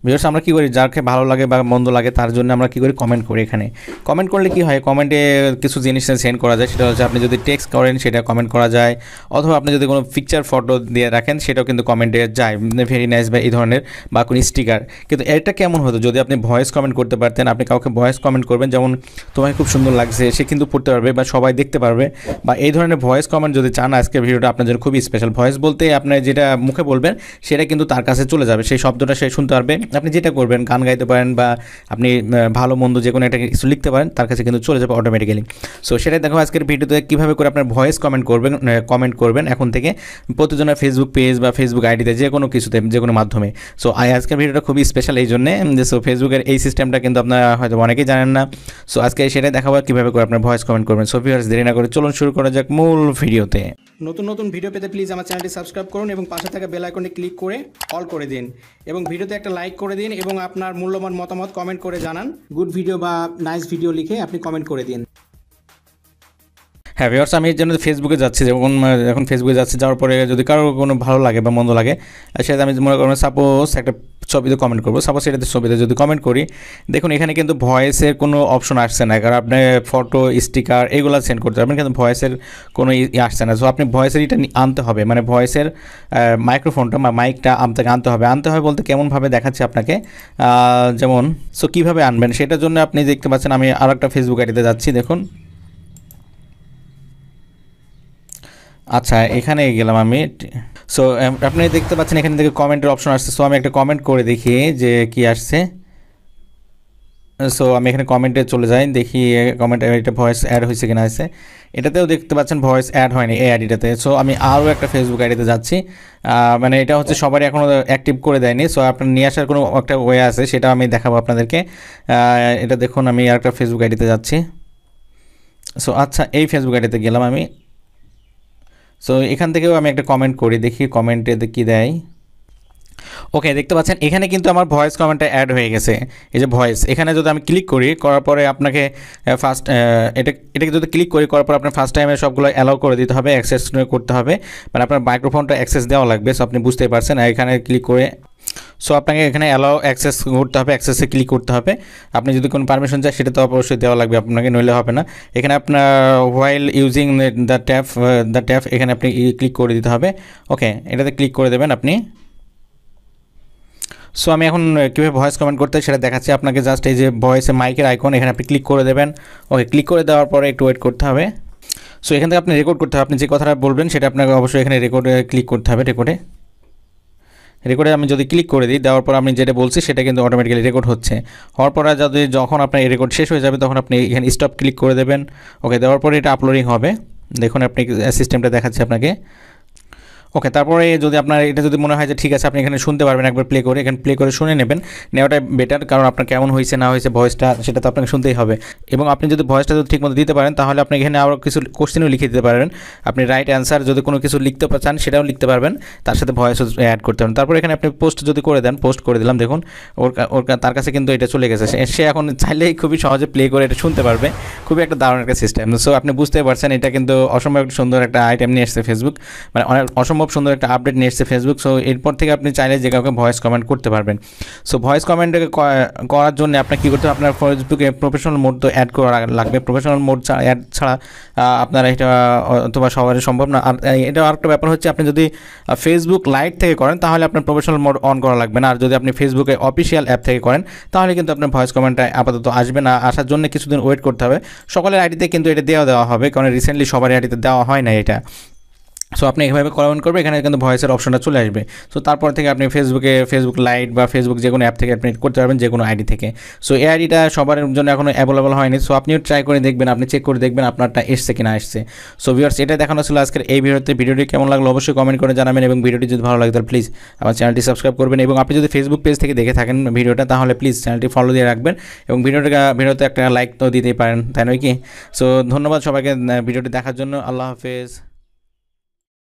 Viewers আমরা কী করি, যাকে ভালো লাগে বা মন্দ লাগে তার জন্য আমরা কী করি, কমেন্ট করি। এখানে কমেন্ট করলে কী হয়, কমেন্টে কিছু জিনিস সেন্ড করা যায়। সেটা হচ্ছে আপনি যদি টেক্সট করেন সেটা কমেন্ট করা যায়, অথবা আপনি যদি কোনো পিকচার ফটো দিয়ে রাখেন সেটাও কিন্তু কমেন্টে যায়, ভেরি নাইস বা এই ধরনের, বা কোনো স্টিকার। কিন্তু এটা কেমন হতো যদি আপনি ভয়েস কমেন্ট করতে পারতেন। আপনি কাউকে ভয়েস কমেন্ট করবেন, যেমন তোমাকে খুব সুন্দর লাগছে, সে কিন্তু পড়তে পারবে বা সবাই দেখতে পারবে। বা এই ধরনের ভয়েস কমেন্ট যদি চান, আজকের ভিডিওটা আপনার জন্য খুবই স্পেশাল। ভয়েস বলতে আপনি যেটা মুখে বলবেন সেটা কিন্তু তার কাছে চলে যাবে, সেই শব্দটা সে শুনতে পারবে। আপনি যেটা করবেন, গান গাইতে পারেন বা আপনি ভালো মন্দ যে কোনো একটা কিছু লিখতে পারেন, তার কাছে কিন্তু চলে যাবে অটোমেটিক্যালি। সো সেটাই দেখো আজকের ভিডিওতে কীভাবে করে আপনার ভয়েস কমেন্ট করবেন এখন থেকে প্রতিজনের ফেসবুক পেজ বা ফেসবুক আইডিতে, যে কোনো কিছুতে, যে কোনো মাধ্যমে। সো আজকের ভিডিওটা খুবই স্পেশাল এই জন্যে যে ফেসবুকের এই সিস্টেমটা কিন্তু আপনারা হয়তো অনেকেই জানেন না। সো আজকে সেটাই দেখাবো কীভাবে করে আপনার ভয়েস কমেন্ট করবেন। সো ভিউয়ার্স, দেরি না করে চলুন শুরু করা যাক মূল ভিডিওতে। নতুন ভিডিও পেতে প্লিজ আমার চ্যানেলটি সাবস্ক্রাইব করুন এবং পাশে থাকা বেল আইকনে ক্লিক করে অল করে দিন, এবং ভিডিওতে একটা লাইক করে দিন, এবং আপনার মূল্যবান মতামত কমেন্ট করে জানান। গুড ভিডিও বা নাইস ভিডিও লিখে আপনি কমেন্ট করে দিন। হ্যাঁ ভিউয়ার্স, আমি এর জন্য ফেসবুকে যাচ্ছি। যেমন এখন ফেসবুকে যাচ্ছি, যাওয়ার পরে যদি কারোর কোনো ভালো লাগে বা মন্দ লাগে, সেটা আমি মনে করবো সাপোজ একটা ছবিতে কমেন্ট করবো। সাপোজ এটাতে ছবিতে যদি কমেন্ট করি, দেখুন এখানে কিন্তু ভয়েসের কোনো অপশন আসছে না, কারণ আপনি ফটো, স্টিকার এগুলো সেন্ড করতে পারবেন, কিন্তু ভয়েসের কোনো আসছে না। সো আপনি ভয়েসের এটা আনতে হবে, মানে ভয়েসের মাইক্রোফোনটা বা মাইকটা আপনাকে আনতে হবে বলতে কেমনভাবে দেখাচ্ছে আপনাকে, যেমন সো কীভাবে আনবেন সেটার জন্য আপনি দেখতে পাচ্ছেন আমি আর একটা ফেসবুক আইডিতে যাচ্ছি। দেখুন, আচ্ছা এখানে গেলাম আমি। সো আপনি দেখতে পাচ্ছেন এখানে থেকে কমেন্টের অপশন আসছে। সো আমি একটা কমেন্ট করে দেখি যে কি আসছে। সো আমি এখানে কমেন্টে চলে যাই, দেখি কমেন্টে এটা ভয়েস অ্যাড হয়েছে কিনা আছে। এটাতেও দেখতে পাচ্ছেন ভয়েস অ্যাড হয়নি এই আইডিটাতে। সো আমি আরও একটা ফেসবুক আইডিতে যাচ্ছি, মানে এটা হচ্ছে সবারই এখনও অ্যাক্টিভ করে দেয়নি। সো আপনার নিয়ে আসার কোনো একটা ওয়ে আছে, সেটাও আমি দেখাবো আপনাদেরকে। এটা দেখুন, আমি আর একটা ফেসবুক আইডিতে যাচ্ছি। সো আচ্ছা, এই ফেসবুক আইডিতে গেলাম আমি। সো এখান থেকেও আমি একটা কমেন্ট করি, দেখি কমেন্টে কী দেয়। ওকে, দেখতে পাচ্ছেন এখানে কিন্তু আমার ভয়েস কমেন্টটা অ্যাড হয়ে গেছে। এই যে ভয়েস, এখানে যদি আমি ক্লিক করি, করার পরে আপনাকে এটাকে যদি ক্লিক করার পর আপনার ফার্স্ট টাইমে সবগুলো অ্যালাউ করে দিতে হবে, অ্যাক্সেস করতে হবে, মানে আপনার মাইক্রোফোনটা অ্যাক্সেস দেওয়া লাগবে। সো আপনি বুঝতেই পারছেন, এখানে ক্লিক করে সো আপনাকে এখানে অ্যালাউ অ্যাক্সেস করতে হবে, অ্যাক্সেসে ক্লিক করতে হবে। আপনি যদি কোনো পারমিশন চাই সেটা তো অবশ্যই দেওয়া লাগবে আপনাকে, নইলে হবে না। এখানে আপনার হোয়াইল ইউজিং দ্য ট্যাপ এখানে আপনি ক্লিক করে দিতে হবে। ওকে, এটাতে ক্লিক করে দেবেন আপনি। সো আমি এখন কীভাবে ভয়েস কমেন্ট করতে সেটা দেখাচ্ছি আপনাকে। জাস্ট এই যে ভয়েসে মাইকের আইকন, এখানে আপনি ক্লিক করে দেবেন। ওকে, ক্লিক করে দেওয়ার পরে একটু ওয়েট করতে হবে। সো এখান থেকে আপনি রেকর্ড করতে হবে, আপনি যে কথাটা বলবেন সেটা আপনাকে অবশ্যই এখানে রেকর্ডে ক্লিক করতে হবে। রেকর্ডে আমি যদি ক্লিক করে দিই, দেওয়ার পর আমি যেটা বলছি সেটা কিন্তু অটোমেটিক্যালি রেকর্ড হচ্ছে। হওয়ার পরে যখন আপনার এই রেকর্ড শেষ হয়ে যাবে, তখন আপনি এখানে স্টপ ক্লিক করে দেবেন। ওকে, দেওয়ার পরে এটা আপলোডিং হবে। দেখুন আপনি সিস্টেমটা দেখাচ্ছে আপনাকে। ওকে, তারপরে যদি আপনার এটা যদি মনে হয় যে ঠিক আছে, আপনি এখানে শুনতে পারবেন, একবার প্লে করে এখানে প্লে করে শুনে নেওয়াটাই বেটার, কারণ আপনার কেমন হয়েছে না হয়েছে ভয়েসটা সেটা তো আপনাকে শুনতেই হবে। এবং আপনি যদি ভয়েসটা যদি ঠিকমতো দিতে পারেন, তাহলে আপনি এখানে আরও কিছু কোশ্চেনও লিখে দিতে পারেন। আপনি রাইট অ্যান্সার যদি কোনো কিছু লিখতে চান সেটাও লিখতে পারবেন, তার সাথে ভয়েসও অ্যাড করতে পারেন। তারপর এখানে আপনি পোস্ট যদি করে দেন, পোস্ট করে দিলাম, দেখুন তার কাছে কিন্তু এটা চলে গেছে। সে এখন চাইলেই খুবই সহজে প্লে করে এটা শুনতে পারবে। খুবই একটা দারুণ একটা সিস্টেম। সো আপনি বুঝতে পারছেন, এটা কিন্তু অসম্ভব সুন্দর একটা আইটেম নিয়ে এসেছে ফেসবুক, মানে অসম্ভব সুন্দর একটা আপডেট নিয়ে এসেছে ফেসবুক। সো এরপর থেকে আপনি চাইলে যে কাউকে ভয়েস কমেন্ট করতে পারবেন। সো ভয়েস কমেন্টকে করার জন্য আপনার কী করতে হবে, আপনার ফেসবুকে প্রফেশনাল মোড তো অ্যাড করা লাগবে। প্রফেশনাল মোড অ্যাড ছাড়া আপনারা এটা অথবা সবারই সম্ভব না। আর এটা আরেকটা ব্যাপার হচ্ছে, আপনি যদি ফেসবুক লাইট থেকে করেন তাহলে আপনার প্রফেশনাল মোড অন করা লাগবে না। আর যদি আপনি ফেসবুকে অফিসিয়াল অ্যাপ থেকে করেন তাহলে কিন্তু আপনার ভয়েস কমেন্টটা আপাতত আসবে না। আসার জন্য কিছুদিন ওয়েট করতে হবে। সকলের আইডিতে কিন্তু এটা দেওয়া হবে, কারণ রিসেন্টলি সবার আইডিতে দেওয়া হয় না এটা। সো আপনি এভাবে কমেন্ট করবেন, এখানে কিন্তু ভয়েসের অপশনটা চলে আসবে। সো তারপর থেকে আপনি ফেসবুক লাইট বা ফেসবুক যে কোনো অ্যাপ থেকে আপনি করতে পারবেন, যে কোনো আইডি থেকে। সো এই আইডিটা সবার জন্য এখনও অ্যাভেলেবল হয়নি। সো আপনিও ট্রাই করে দেখবেন, আপনি চেক করে দেখবেন আপনারটা এসছে কিনা আসছে। সো ভিউয়ার্স, এটা দেখানো ছিল আজকের এই ভিডিওটি কেমন লাগলো অবশ্যই কমেন্ট করে জানাবেন, এবং ভিডিওটি যদি ভালো লাগে তাহলে প্লিজ আমার চ্যানেলটি সাবস্ক্রাইব করবেন। এবং আপনি যদি ফেসবুক পেজ থেকে দেখে থাকেন ভিডিওটা, তাহলে প্লিজ চ্যানেলটি ফলো দিয়ে রাখবেন, এবং ভিডিওতে একটা লাইক তো দিতেই পারেন, তাই নয় কি? সো ধন্যবাদ সবাইকে ভিডিওটি দেখার জন্য। আল্লাহ হাফেজ।